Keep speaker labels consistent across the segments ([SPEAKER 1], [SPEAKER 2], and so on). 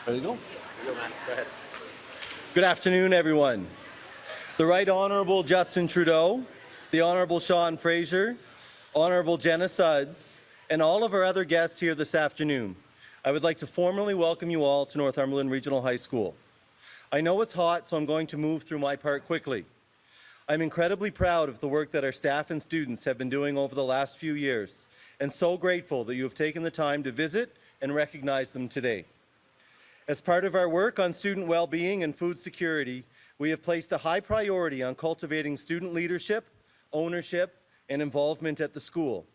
[SPEAKER 1] Ready to go?
[SPEAKER 2] Go, Matt. Go ahead.
[SPEAKER 1] Good afternoon, everyone. The Right Honourable Justin Trudeau, the Honourable Fraser, Honourable Jenna Sudds, and all of our other guests here this afternoon. I would like to formally welcome you all to Northumberland Regional High School. I know it's hot, so I'm going to move through my part quickly. I'm incredibly proud of the work that our staff and students have been doing over the last few years, and so grateful that you have taken the time to visit and recognize them today. As part of our work on student well-being and food security, we have placed a high priority on cultivating student leadership, ownership, and involvement at the school.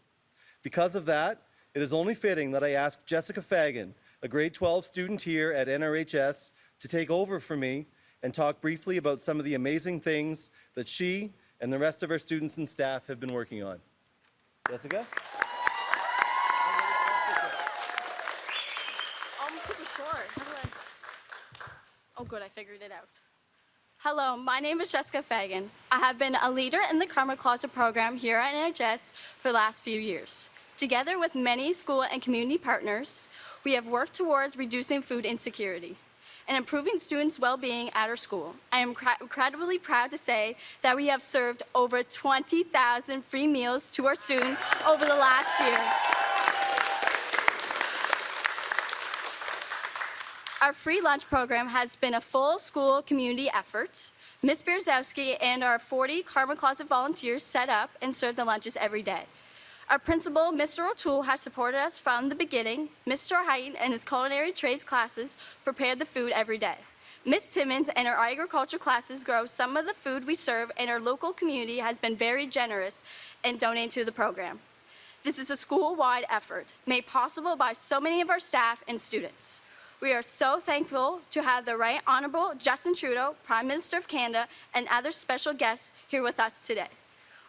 [SPEAKER 1] Because of that, it is only fitting that I ask Jessica Fagan, a grade 12 student here at NRHS, to take over for me and talk briefly about some of the amazing things that she and the rest of our students and staff have been working on. Jessica?
[SPEAKER 3] Oh good, I figured it out. Hello, my name is Jessica Fagan. I have been a leader in the Karma Closet program here at NHS for the last few years. Together with many school and community partners, we have worked towards reducing food insecurity and improving students' well-being at our school. I am incredibly proud to say that we have served over 20,000 free meals to our students over the last year. Our free lunch program has been a full school community effort. Ms. Bierzowski and our 40 Karma Closet volunteers set up and serve the lunches every day. Our principal, Mr. O'Toole, has supported us from the beginning. Mr. Heighton and his culinary trades classes prepared the food every day. Ms. Timmons and our agriculture classes grow some of the food we serve, and our local community has been very generous in donating to the program. This is a school-wide effort made possible by so many of our staff and students. We are so thankful to have the Right Honourable Justin Trudeau, Prime Minister of Canada, and other special guests here with us today.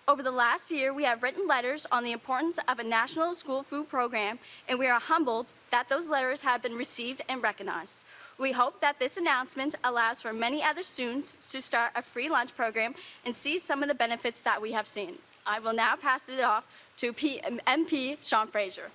[SPEAKER 3] Over the last year, we have written letters on the importance of a national school food program, and we are humbled that those letters have been received and recognized. We hope that this announcement allows for many other students to start a free lunch program and see some of the benefits that we have seen. I will now pass it off to MP Fraser.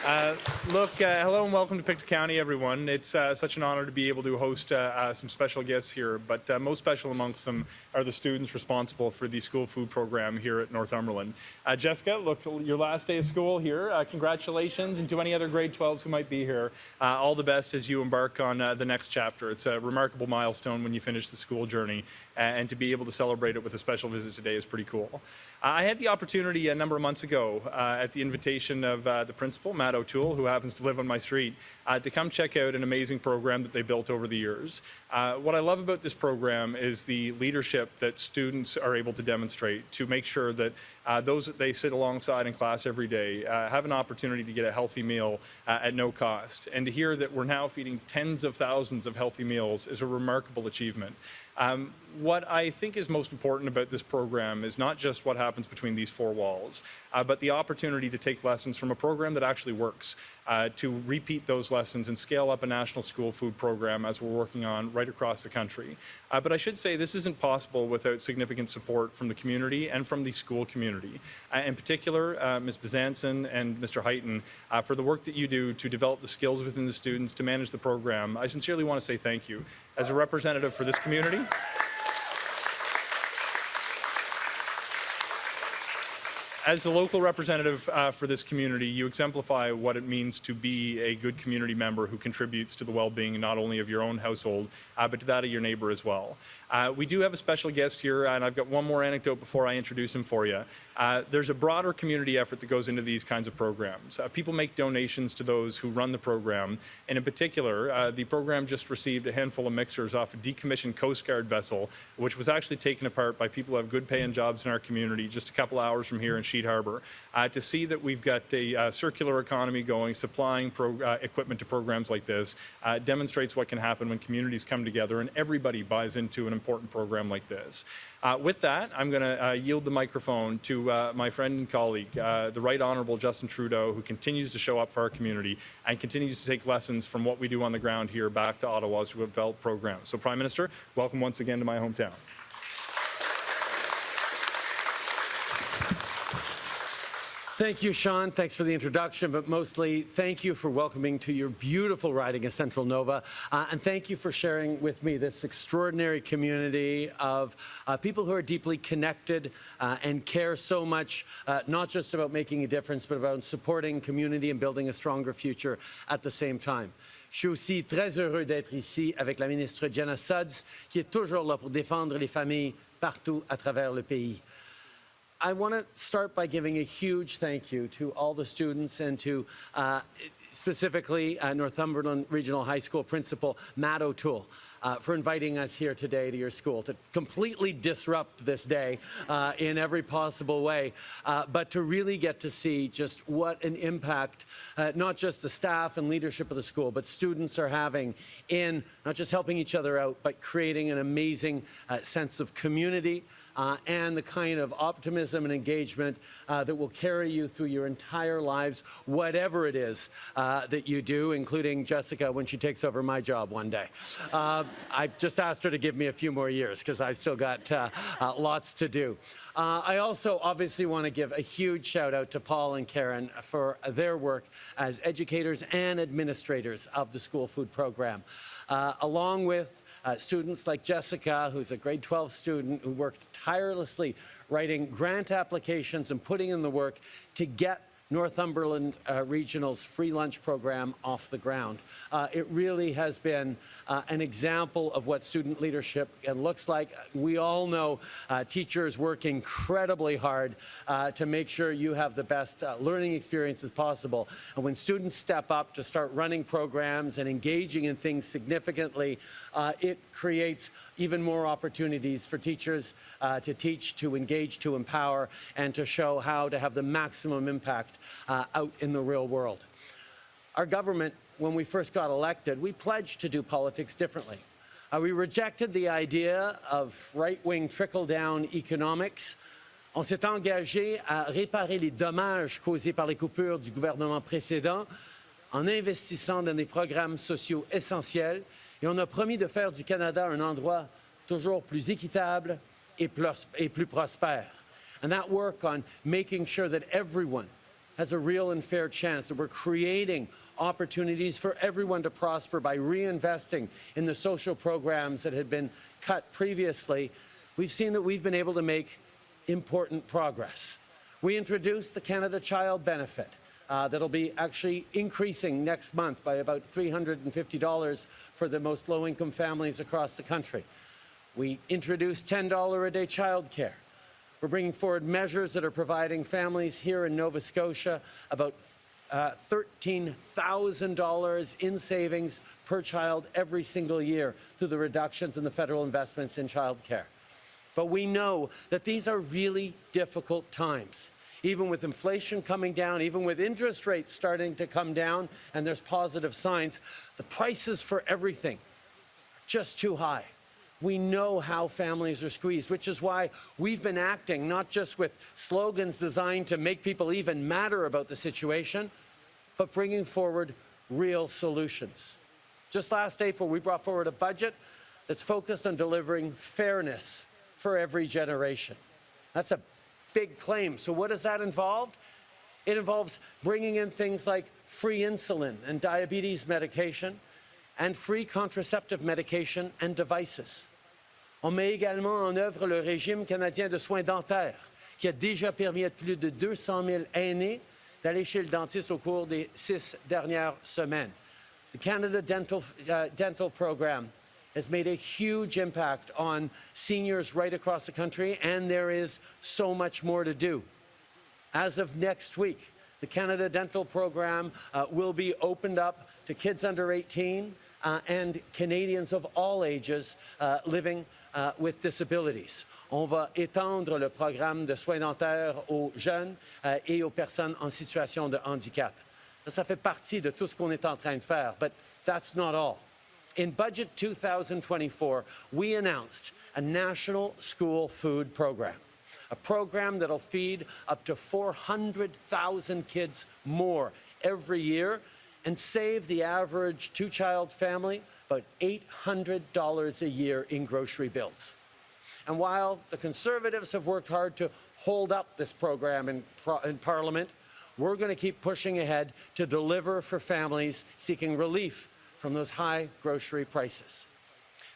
[SPEAKER 4] Hello and welcome to Pictou County, everyone. It's such an honor to be able to host some special guests here, but most special amongst them are the students responsible for the school food program here at Northumberland. Jessica, look, your last day of school here. Congratulations, and to any other grade 12s who might be here, all the best as you embark on the next chapter. It's a remarkable milestone when you finish the school journey, and to be able to celebrate it with a special visit today is pretty cool. I had the opportunity a number of months ago at the invitation of the principal, Matt O'Toole, who happens to live on my street, to come check out an amazing program that they built over the years. What I love about this program is the leadership that students are able to demonstrate to make sure that those that they sit alongside in class every day have an opportunity to get a healthy meal at no cost. And to hear that we're now feeding tens of thousands of healthy meals is a remarkable achievement. What I think is most important about this program is not just what happens between these four walls, but the opportunity to take lessons from a program that actually works, to repeat those lessons and scale up a national school food program as we're working on right across the country. But I should say this isn't possible without significant support from the community and from the school community. In particular, Ms. Bezanson and Mr. Heighton, for the work that you do to develop the skills within the students to manage the program. I sincerely want to say thank you. As a representative for this community, as the local representative for this community, you exemplify what it means to be a good community member who contributes to the well-being not only of your own household, but to that of your neighbor as well. We do have a special guest here, and I've got one more anecdote before I introduce him for you. There's a broader community effort that goes into these kinds of programs. People make donations to those who run the program, and in particular, the program just received a handful of mixers off a decommissioned Coast Guard vessel, which was actually taken apart by people who have good paying jobs in our community just a couple hours from here in Sheet Harbour. To see that we've got a circular economy going, supplying equipment to programs like this, demonstrates what can happen when communities come together and everybody buys into an important program like this. With that, I'm going to yield the microphone to my friend and colleague, the Right Honourable Justin Trudeau, who continues to show up for our community and continues to take lessons from what we do on the ground here back to Ottawa to develop programs. So, Prime Minister, welcome once again to my hometown.
[SPEAKER 2] Thank you, Sean. Thanks for the introduction, but mostly thank you for welcoming to your beautiful riding of Central Nova. And thank you for sharing with me this extraordinary community of people who are deeply connected and care so much, not just about making a difference, but about supporting community and building a stronger future at the same time. Je suis aussi très heureux d'être ici avec la ministre Jenna Sudds, qui est toujours là pour défendre les familles partout à travers le pays. I want to start by giving a huge thank you to all the students and to specifically Northumberland Regional High School Principal Matt O'Toole for inviting us here today to your school to completely disrupt this day in every possible way, but to really get to see just what an impact not just the staff and leadership of the school, but students are having in not just helping each other out, but creating an amazing sense of community, and the kind of optimism and engagement that will carry you through your entire lives, whatever it is that you do, including Jessica when she takes over my job one day. I've just asked her to give me a few more years because I've still got lots to do. I also obviously want to give a huge shout out to Paul and Karen for their work as educators and administrators of the school food program, along with students like Jessica, who's a grade 12 student who worked tirelessly writing grant applications and putting in the work to get Northumberland Regional's free lunch program off the ground. It really has been an example of what student leadership looks like. We all know teachers work incredibly hard to make sure you have the best learning experiences possible. And when students step up to start running programs and engaging in things significantly, it creates even more opportunities for teachers to teach, to engage, to empower, and to show how to have the maximum impact out in the real world. Our government, when we first got elected, we pledged to do politics differently. We rejected the idea of right-wing trickle-down economics. On s'est engagé à réparer les dommages causés par les coupures du gouvernement précédent en investissant dans des programmes sociaux essentiels, et on a promis de faire du Canada un endroit toujours plus équitable et plus prospère. And that work on making sure that everyone has a real and fair chance, that we're creating opportunities for everyone to prosper by reinvesting in the social programs that had been cut previously, we've seen that we've been able to make important progress. We introduced the Canada Child Benefit that'll be actually increasing next month by about $350 for the most low-income families across the country. We introduced $10 a day childcare. We're bringing forward measures that are providing families here in Nova Scotia about $13,000 in savings per child every single year through the reductions in the federal investments in childcare. But we know that these are really difficult times. Even with inflation coming down, even with interest rates starting to come down, and there's positive signs, the prices for everything are just too high. We know how families are squeezed, which is why we've been acting not just with slogans designed to make people even madder about the situation, but bringing forward real solutions. Just last April, we brought forward a budget that's focused on delivering fairness for every generation. That's a big claim. So what does that involve? It involves bringing in things like free insulin and diabetes medication and free contraceptive medication and devices. On met également en œuvre le régime canadien de soins dentaires, qui a déjà permis à plus de 200 000 aînés d'aller chez le dentiste au cours des 6 dernières semaines. The Canada Dental Program has made a huge impact on seniors right across the country, and there is so much more to do. As of next week, the Canada Dental Program will be opened up to kids under 18 and Canadians of all ages living with disabilities. On va étendre le programme de soins dentaires aux jeunes et aux personnes en situation de handicap. Ça fait partie de tout ce qu'on est en train de faire, but that's not all. In Budget 2024, we announced a national school food program, a program that'll feed up to 400,000 kids more every year and save the average two-child family about $800 a year in grocery bills. And while the Conservatives have worked hard to hold up this program in Parliament, we're going to keep pushing ahead to deliver for families seeking relief from those high grocery prices.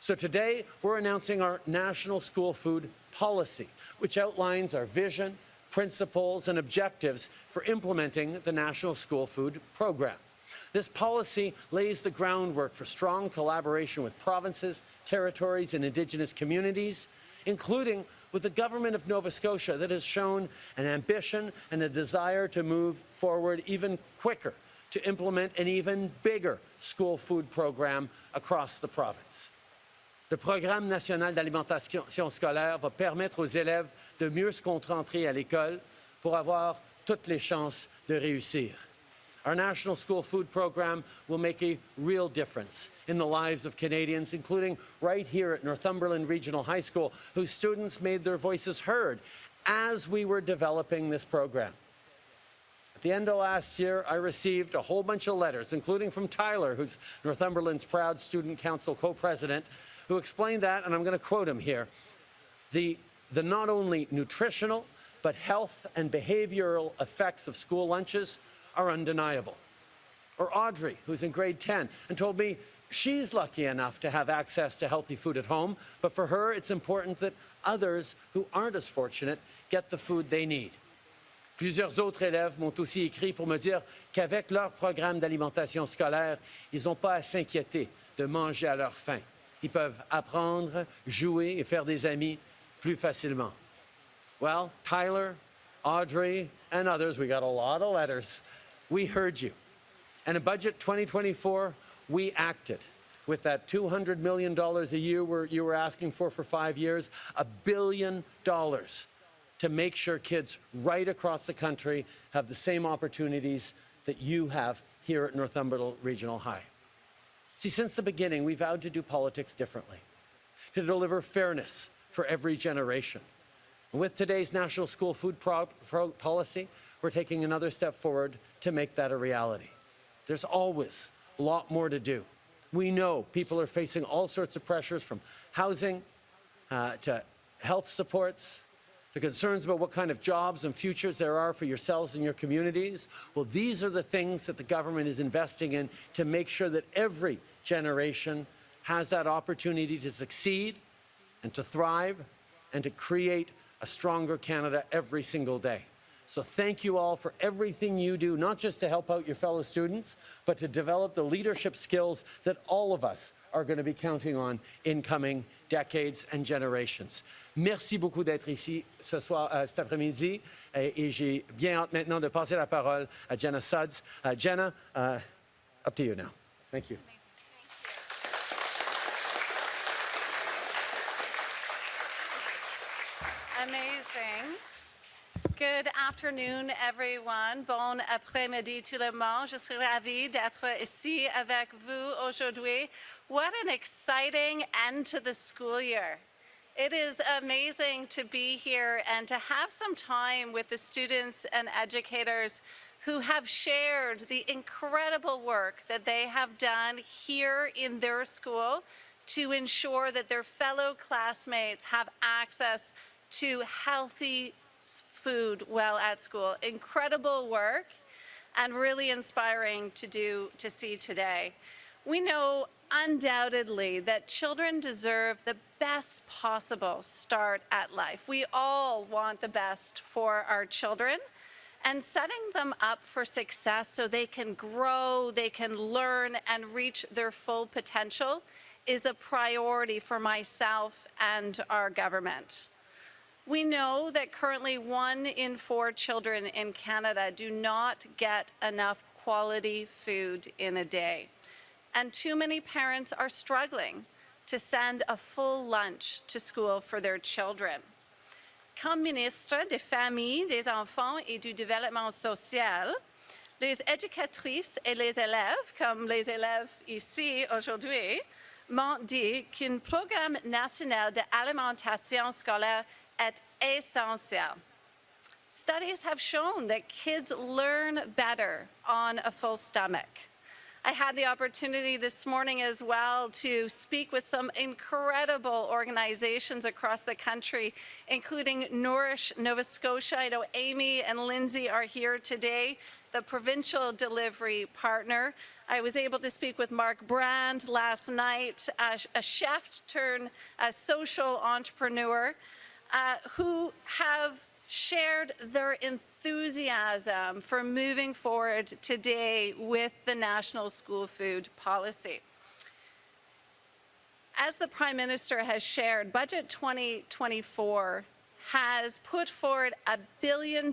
[SPEAKER 2] So today, we're announcing our National School Food Policy, which outlines our vision, principles, and objectives for implementing the National School Food Program. This policy lays the groundwork for strong collaboration with provinces, territories, and Indigenous communities, including with the Government of Nova Scotia that has shown an ambition and a desire to move forward even quicker to implement an even bigger school food program across the province. Le Programme national d'alimentation scolaire va permettre aux élèves de mieux se concentrer à l'école pour avoir toutes les chances de réussir. Our National School Food Program will make a real difference in the lives of Canadians, including right here at Northumberland Regional High School, whose students made their voices heard as we were developing this program. At the end of last year, I received a whole bunch of letters, including from Tyler, who's Northumberland's proud Student Council co-president, who explained that, and I'm going to quote him here, the not only nutritional, but health and behavioral effects of school lunches are undeniable. Or Audrey, who's in grade 10, and told me she's lucky enough to have access to healthy food at home, but for her, it's important that others who aren't as fortunate get the food they need. Plusieurs autres élèves m'ont aussi écrit pour me dire qu'avec leur programme d'alimentation scolaire, ils n'ont pas à s'inquiéter de manger à leur faim. Ils peuvent apprendre, jouer et faire des amis plus facilement. Well, Tyler, Audrey, and others, we got a lot of letters. We heard you. And in Budget 2024, we acted with that $200 million a year you were asking for 5 years, $1 billion to make sure kids right across the country have the same opportunities that you have here at Northumberland Regional High. See, since the beginning, we vowed to do politics differently, to deliver fairness for every generation. And with today's National School Food Policy, we're taking another step forward to make that a reality. There's always a lot more to do. We know people are facing all sorts of pressures, from housing to health supports, to concerns about what kind of jobs and futures there are for yourselves and your communities. Well, these are the things that the government is investing in to make sure that every generation has that opportunity to succeed and to thrive and to create a stronger Canada every single day. So thank you all for everything you do, not just to help out your fellow students, but to develop the leadership skills that all of us are going to be counting on in coming decades and generations. Merci beaucoup d'être ici ce soir, cet après-midi, et j'ai bien hâte maintenant de passer la parole à Jenna Sudds. Jenna, up to you now. Thank you.
[SPEAKER 5] Amazing. Good afternoon, everyone. Bon après-midi tout le monde. Je suis ravie d'être ici avec vous aujourd'hui. What an exciting end to the school year. It is amazing to be here and to have some time with the students and educators who have shared the incredible work that they have done here in their school to ensure that their fellow classmates have access to healthy food while at school. Incredible work and really inspiring to see today. We know undoubtedly that children deserve the best possible start at life. We all want the best for our children, and setting them up for success so they can grow, they can learn and reach their full potential is a priority for myself and our government. We know that currently 1 in 4 children in Canada do not get enough quality food in a day. And too many parents are struggling to send a full lunch to school for their children. Comme ministre des Familles, des Enfants et du Développement social, les éducatrices et les élèves, comme les élèves ici aujourd'hui, m'ont dit qu'un programme national d'alimentation scolaire est essential. Studies have shown that kids learn better on a full stomach. I had the opportunity this morning as well to speak with some incredible organizations across the country, including Nourish Nova Scotia. I know Amy and Lindsay are here today, the provincial delivery partner. I was able to speak with Mark Brand last night, a chef turned a social entrepreneur, who have shared their enthusiasm for moving forward today with the National School Food Policy. As the Prime Minister has shared, Budget 2024 has put forward a $1 billion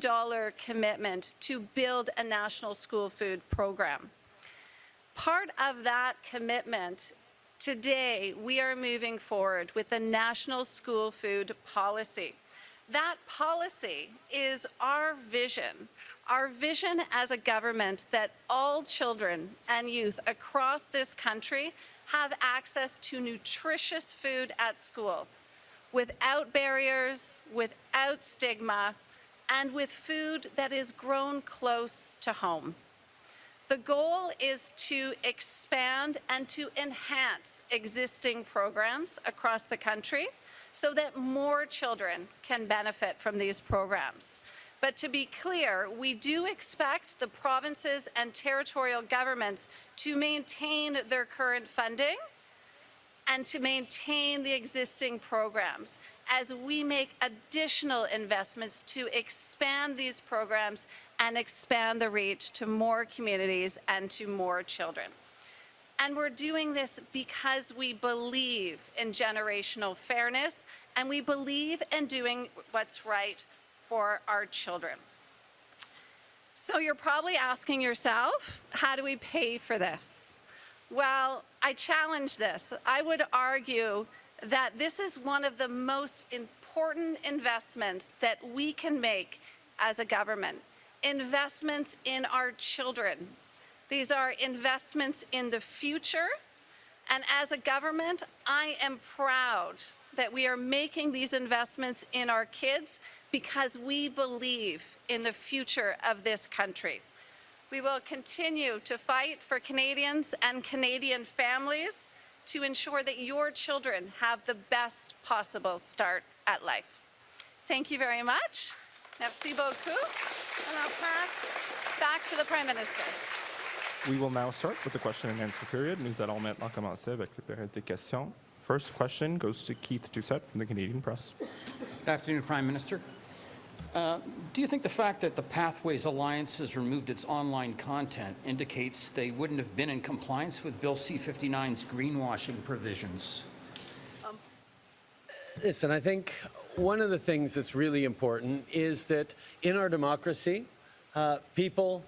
[SPEAKER 5] commitment to build a national school food program. Part of that commitment, today we are moving forward with the National School Food Policy. That policy is our vision as a government that all children and youth across this country have access to nutritious food at school, without barriers, without stigma, and with food that is grown close to home. The goal is to expand and to enhance existing programs across the country so that more children can benefit from these programs. But to be clear, we do expect the provinces and territorial governments to maintain their current funding and to maintain the existing programs as we make additional investments to expand these programs and expand the reach to more communities and to more children. And we're doing this because we believe in generational fairness and we believe in doing what's right for our children. So you're probably asking yourself, how do we pay for this? Well, I challenge this. I would argue that this is one of the most important investments that we can make as a government. Investments in our children. These are investments in the future, and as a government, I am proud that we are making these investments in our kids because we believe in the future of this country. We will continue to fight for Canadians and Canadian families to ensure that your children have the best possible start at life. Thank you very much. Merci beaucoup. And I'll pass back to the Prime Minister.
[SPEAKER 6] We will now start with the question and answer period. Nous allons maintenant commencer avec la période des questions. First question goes to Keith Doucette from the Canadian Press.
[SPEAKER 7] Good afternoon, Prime Minister. Do you think the fact that the Pathways Alliance has removed its online content indicates they wouldn't have been in compliance with Bill C-59's greenwashing provisions?
[SPEAKER 2] Listen, I think one of the things that's really important is that in our democracy, people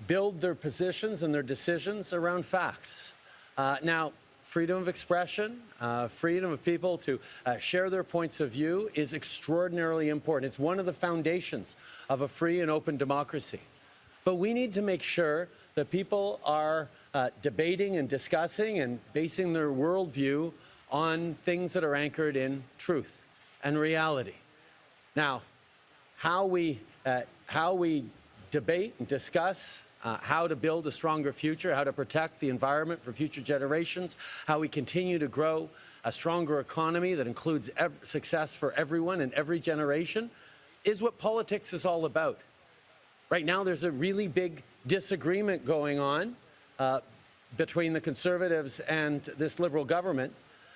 [SPEAKER 2] build their positions and their decisions around facts. Now, freedom of expression, freedom of people to share their points of view is extraordinarily important. It's one of the foundations of a free and open democracy. But we need to make sure that people are debating and discussing and basing their worldview on things that are anchored in truth and reality. Now, how we debate and discuss how to build a stronger future, how to protect the environment for future generations, how we continue to grow a stronger economy that includes success for everyone and every generation, is what politics is all about. Right now, there's a really big disagreement going on between the Conservatives and this Liberal government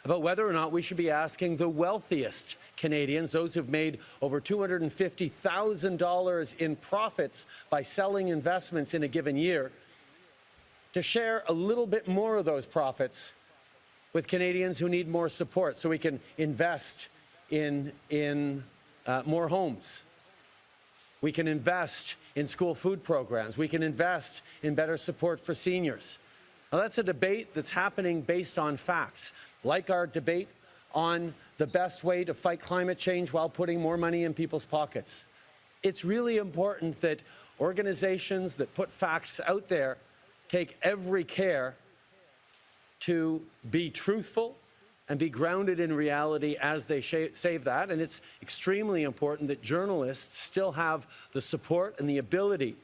[SPEAKER 2] about whether or not we should be asking the wealthiest Canadians, those who've made over $250,000 in profits by selling investments in a given year, to share a little bit more of those profits with Canadians who need more support so we can invest in more homes. We can invest in school food programs. We can invest in better support for seniors. Now, that's a debate that's happening based on facts, like our debate on the best way to fight climate change while putting more money in people's pockets. It's really important that organizations that put facts out there take every care to be truthful and be grounded in reality as they say that. And it's extremely important that journalists still have the support and the ability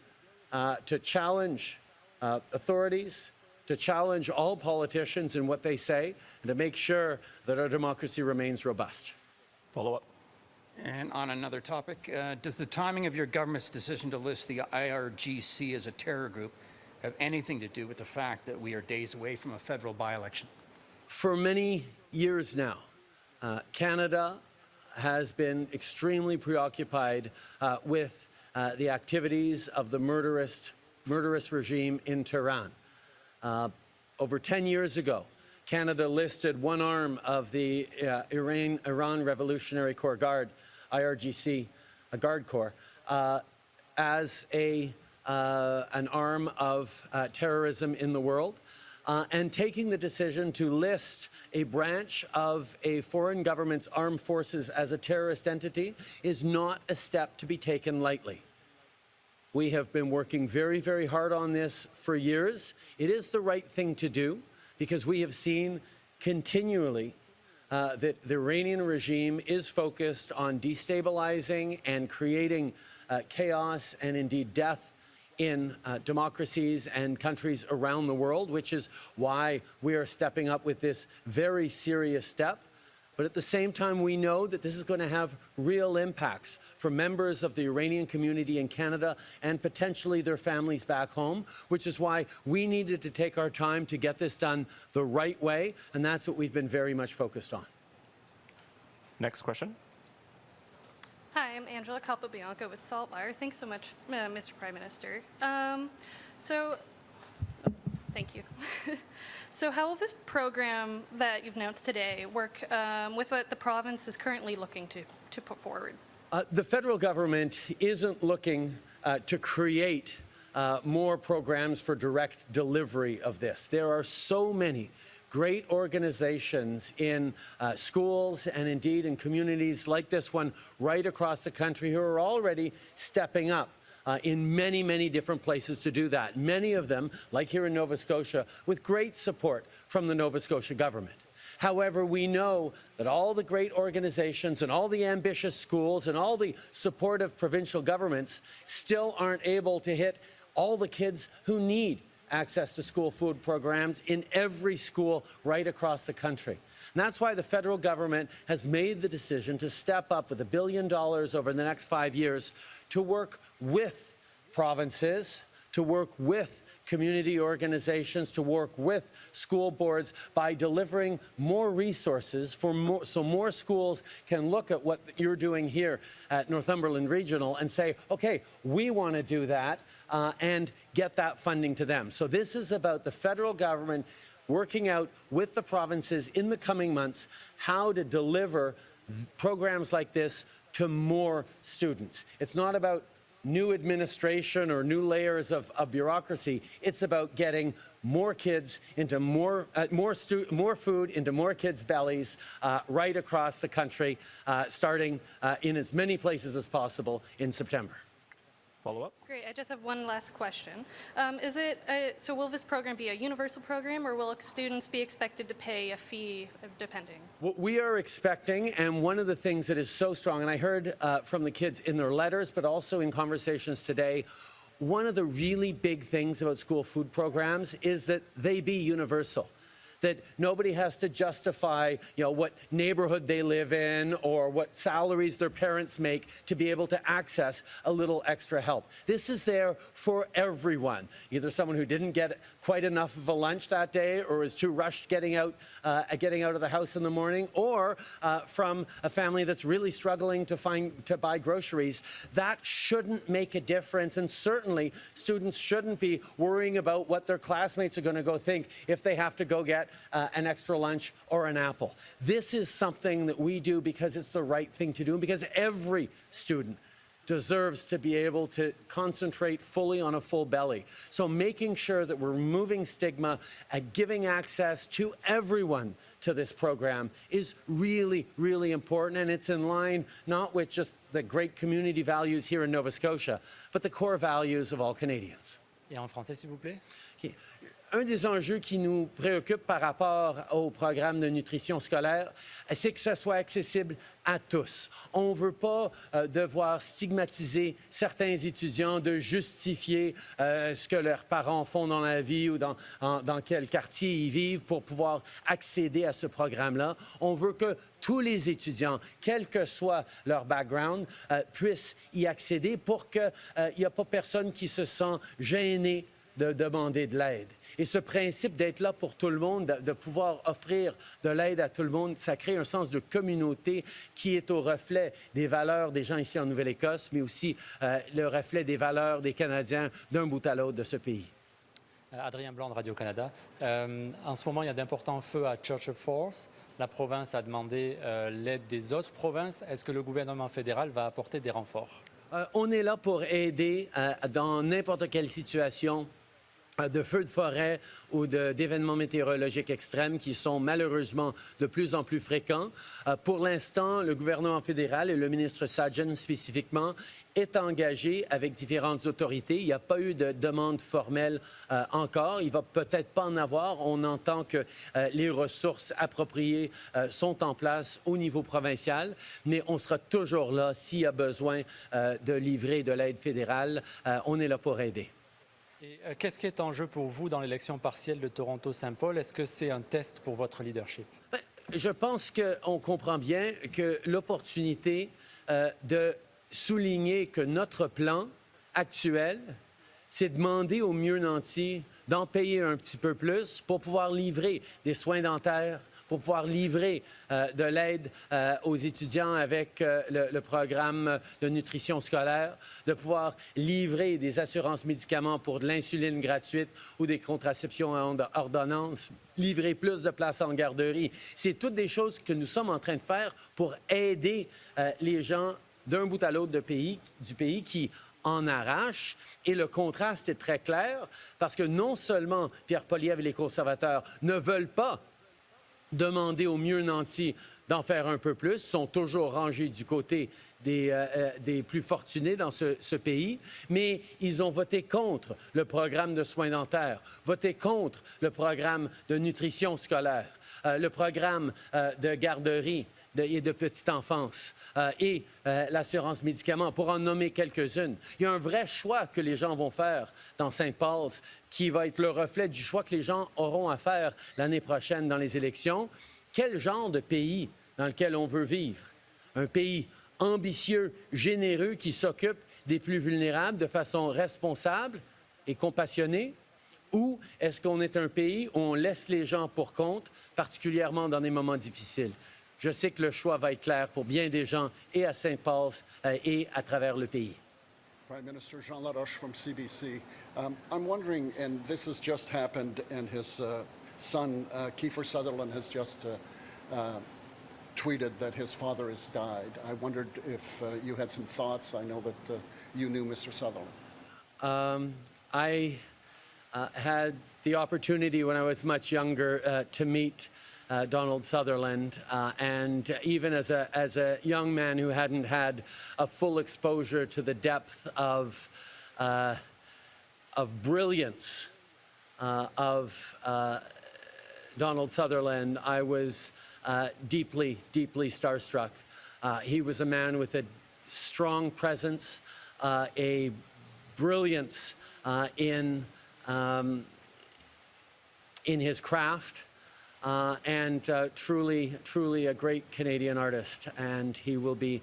[SPEAKER 2] to challenge authorities to challenge all politicians in what they say, and to make sure that our democracy remains robust.
[SPEAKER 6] Follow up.
[SPEAKER 7] And on another topic, does the timing of your government's decision to list the IRGC as a terror group have anything to do with the fact that we are days away from a federal by-election?
[SPEAKER 2] For many years now, Canada has been extremely preoccupied with the activities of the murderous regime in Tehran. Over 10 years ago, Canada listed one arm of the Iran Revolutionary Corps Guard, IRGC, a Guard Corps, as an arm of terrorism in the world, and taking the decision to list a branch of a foreign government's armed forces as a terrorist entity is not a step to be taken lightly. We have been working very, very hard on this for years. It is the right thing to do because we have seen continually that the Iranian regime is focused on destabilizing and creating chaos and indeed death in democracies and countries around the world, which is why we are stepping up with this very serious step. But at the same time, we know that this is going to have real impacts for members of the Iranian community in Canada and potentially their families back home, which is why we needed to take our time to get this done the right way, and that's what we've been very much focused on.
[SPEAKER 6] Next question.
[SPEAKER 8] Hi, I'm Angela Capobianco with Saltwire. Thanks so much, Mr. Prime Minister. Thank you. So how will this program that you've announced today work with what the province is currently looking to put forward?
[SPEAKER 2] The federal government isn't looking to create more programs for direct delivery of this. There are so many great organizations in schools and indeed in communities like this one right across the country who are already stepping up in many, many different places to do that. Many of them, like here in Nova Scotia, with great support from the Nova Scotia government. However, we know that all the great organizations and all the ambitious schools and all the supportive provincial governments still aren't able to hit all the kids who need access to school food programs in every school right across the country. And that's why the federal government has made the decision to step up with $1 billion over the next 5 years to work with provinces, to work with community organizations, to work with school boards by delivering more resources so more schools can look at what you're doing here at Northumberland Regional and say, okay, we want to do that and get that funding to them. So this is about the federal government working out with the provinces in the coming months how to deliver programs like this to more students. It's not about new administration or new layers of bureaucracy. It's about getting more kids into more food into more kids' bellies right across the country, starting in as many places as possible in September.
[SPEAKER 6] Follow up.
[SPEAKER 8] Great. I just have one last question. So will this program be a universal program, or will students be expected to pay a fee depending?
[SPEAKER 2] What we are expecting, and one of the things that is so strong, and I heard from the kids in their letters, but also in conversations today, one of the really big things about school food programs is that they be universal. That nobody has to justify, what neighborhood they live in or what salaries their parents make to be able to access a little extra help. This is there for everyone. Either someone who didn't get quite enough of a lunch that day or is too rushed getting out of the house in the morning, or from a family that's really struggling to buy groceries. That shouldn't make a difference, and certainly students shouldn't be worrying about what their classmates are going to go think if they have to go get an extra lunch or an apple. This is something that we do because it's the right thing to do, and because every student deserves to be able to concentrate fully on a full belly. So making sure that we're removing stigma and giving access to everyone to this program is really, really important, and it's in line not with just the great community values here in Nova Scotia, but the core values of all Canadians.
[SPEAKER 9] Et en français, s'il vous plaît.
[SPEAKER 2] un des enjeux qui nous préoccupe par rapport au programme de nutrition scolaire, c'est que ça soit accessible à tous. On ne veut pas devoir stigmatiser certains étudiants, de justifier ce que leurs parents font dans la vie ou dans quel quartier ils vivent pour pouvoir accéder à ce programme-là. On veut que tous les étudiants, quel que soit leur background, puissent y accéder pour qu'il n'y ait pas personne qui se sent gêné de demander de l'aide. Et ce principe d'être là pour tout le monde, de pouvoir offrir de l'aide à tout le monde, ça crée un sens de communauté qui est au reflet des valeurs des gens ici en Nouvelle-Écosse, mais aussi le reflet des valeurs des Canadiens d'un bout à l'autre de ce pays.
[SPEAKER 9] Adrien Blanc de Radio-Canada. En ce moment, il y a d'importants feux à Church of Force. La province a demandé l'aide des autres provinces. Est-ce que le gouvernement fédéral va apporter des renforts?
[SPEAKER 2] On est là pour aider dans n'importe quelle situation de feux de forêt ou d'événements météorologiques extrêmes qui sont malheureusement de plus en plus fréquents. Pour l'instant, le gouvernement fédéral et le ministre Sudds spécifiquement est engagé avec différentes autorités. Il n'y a pas eu de demande formelle encore. Il ne va peut-être pas en avoir. On entend que les ressources appropriées sont en place au niveau provincial, mais on sera toujours là s'il y a besoin de livrer de l'aide fédérale. On est là pour aider.
[SPEAKER 9] Et qu'est-ce qui est en jeu pour vous dans l'élection partielle de Toronto-Saint-Paul? Est-ce que c'est un test pour votre leadership?
[SPEAKER 2] Je pense qu'on comprend bien que l'opportunité de souligner que notre plan actuel, c'est demander aux mieux nantis d'en payer un petit peu plus pour pouvoir livrer des soins dentaires, pour pouvoir livrer de l'aide aux étudiants avec le programme de nutrition scolaire, de pouvoir livrer des assurances médicaments pour de l'insuline gratuite ou des contraceptions à ordonnance, livrer plus de places en garderie. C'est toutes des choses que nous sommes en train de faire pour aider les gens d'un bout à l'autre du pays qui en arrachent. Et le contraste est très clair parce que non seulement Pierre Poilievre et les conservateurs ne veulent pas demander aux mieux nantis d'en faire un peu plus, sont toujours rangés du côté des plus fortunés dans ce pays, mais ils ont voté contre le programme de soins dentaires, voté contre le programme de nutrition scolaire, le programme de garderie et de petite enfance et l'assurance médicaments, pour en nommer quelques-unes. Il y a un vrai choix que les gens vont faire dans Saint-Paul qui va être le reflet du choix que les gens auront à faire l'année prochaine dans les élections. Quel genre de pays dans lequel on veut vivre? Un pays ambitieux, généreux, qui s'occupe des plus vulnérables de façon responsable et compassionnée? Ou est-ce qu'on est un pays où on laisse les gens pour compte, particulièrement dans des moments difficiles? Je sais que le choix va être clair pour bien des gens et à Saint-Paul et à travers le pays.
[SPEAKER 10] Prime Minister Jean Laroche from CBC. I'm wondering, and this has just happened, and his son, Kiefer Sutherland, has just tweeted that his father has died. I wondered if you had some thoughts. I know that you knew Mr. Sutherland.
[SPEAKER 2] I had the opportunity when I was much younger to meet Donald Sutherland, and even as a young man who hadn't had a full exposure to the depth of brilliance of Donald Sutherland, I was deeply, deeply starstruck. He was a man with a strong presence, a brilliance in his craft. And truly a great Canadian artist, and he will be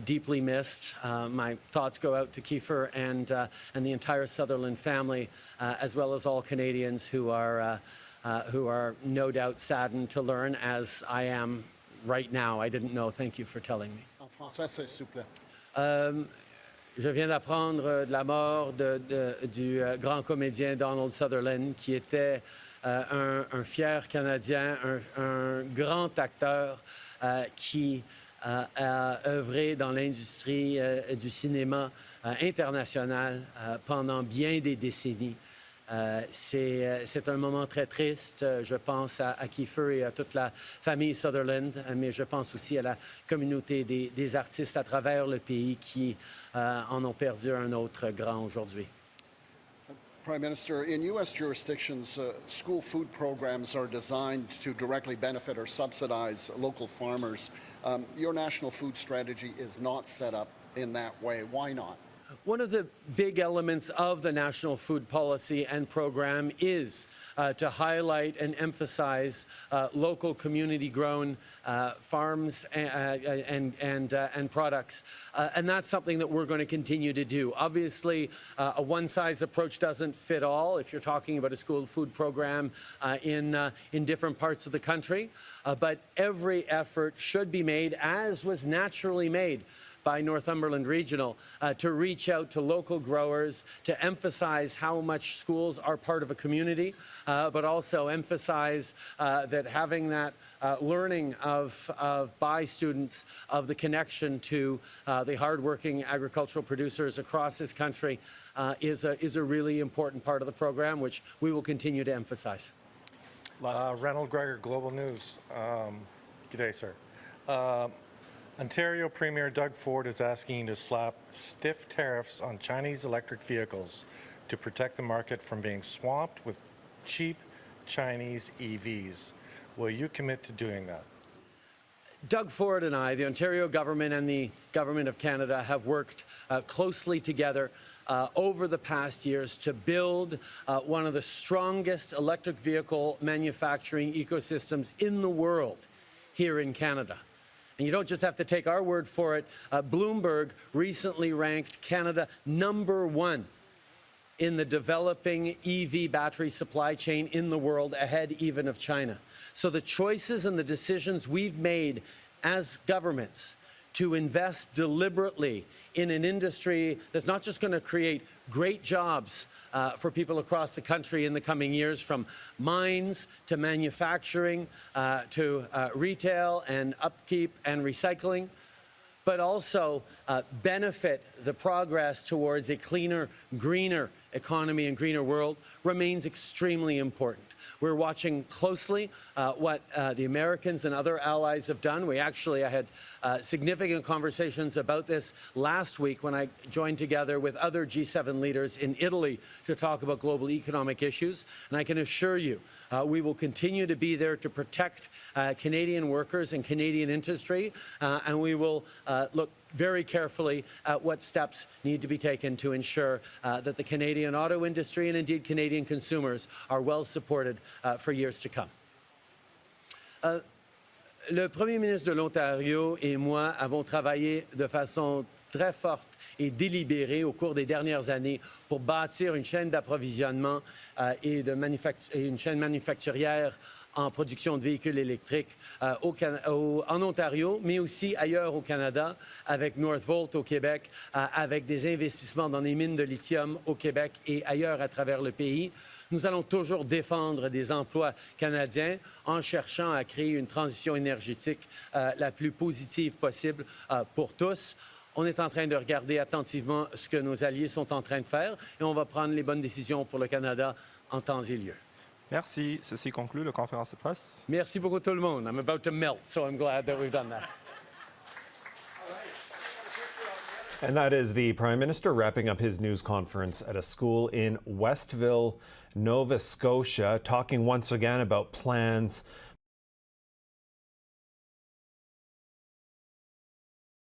[SPEAKER 2] deeply missed. My thoughts go out to Kiefer and the entire Sutherland family, as well as all Canadians who are no doubt saddened to learn, as I am right now. I didn't know. Thank you for telling me.
[SPEAKER 10] En français, s'il vous plaît.
[SPEAKER 2] Je viens d'apprendre de la mort du grand comédien Donald Sutherland, qui était un fier Canadien, un grand acteur qui a œuvré dans l'industrie du cinéma international pendant bien des décennies. C'est un moment très triste. Je pense à Kiefer et à toute la famille Sutherland, mais je pense aussi à la communauté des artistes à travers le pays qui en ont perdu un autre grand aujourd'hui.
[SPEAKER 10] Prime Minister, in U.S. jurisdictions, school food programs are designed to directly benefit or subsidize local farmers. Your national food strategy is not set up in that way. Why not?
[SPEAKER 2] One of the big elements of the national food policy and program is to highlight and emphasize local community-grown farms and products. And that's something that we're going to continue to do. Obviously, a one-size approach doesn't fit all if you're talking about a school food program in different parts of the country. But every effort should be made, as was naturally made by Northumberland Regional, to reach out to local growers, to emphasize how much schools are part of a community, but also emphasize that having that learning by students of the connection to the hardworking agricultural producers across this country is a really important part of the program, which we will continue to emphasize.
[SPEAKER 11] Reynold Gregor, Global News. Good day, sir. Ontario Premier Doug Ford is asking you to slap stiff tariffs on Chinese electric vehicles to protect the market from being swamped with cheap Chinese EVs. Will you commit to doing that?
[SPEAKER 2] Doug Ford and I, the Ontario government and the Government of Canada, have worked closely together over the past years to build one of the strongest electric vehicle manufacturing ecosystems in the world here in Canada. And you don't just have to take our word for it. Bloomberg recently ranked Canada #1 in the developing EV battery supply chain in the world, ahead even of China. So the choices and the decisions we've made as governments to invest deliberately in an industry that's not just going to create great jobs for people across the country in the coming years, from mines to manufacturing to retail and upkeep and recycling, but also benefit the progress towards a cleaner, greener economy and greener world, remains extremely important. We're watching closely what the Americans and other allies have done. I had significant conversations about this last week when I joined together with other G7 leaders in Italy to talk about global economic issues. And I can assure you, we will continue to be there to protect Canadian workers and Canadian industry, and we will look very carefully at what steps need to be taken to ensure that the Canadian auto industry and indeed Canadian consumers are well supported for years to come. Le Premier ministre de l'Ontario et moi avons travaillé de façon très forte et délibérée au cours des dernières années pour bâtir une chaîne d'approvisionnement et une chaîne manufacturière en production de véhicules électriques en Ontario, mais aussi ailleurs au Canada, avec Northvolt au Québec, avec des investissements dans des mines de lithium au Québec et ailleurs à travers le pays. Nous allons toujours défendre des emplois canadiens en cherchant à créer une transition énergétique la plus positive possible pour tous. On est en train de regarder attentivement ce que nos alliés sont en train de faire et on va prendre les bonnes décisions pour le Canada en temps et lieu.
[SPEAKER 6] Merci. Ceci conclut la conférence de presse.
[SPEAKER 2] Merci beaucoup tout le monde. I'm about to melt, so I'm glad that we've done that.
[SPEAKER 12] And that is the Prime Minister wrapping up his news conference at a school in Westville, Nova Scotia, talking once again about plans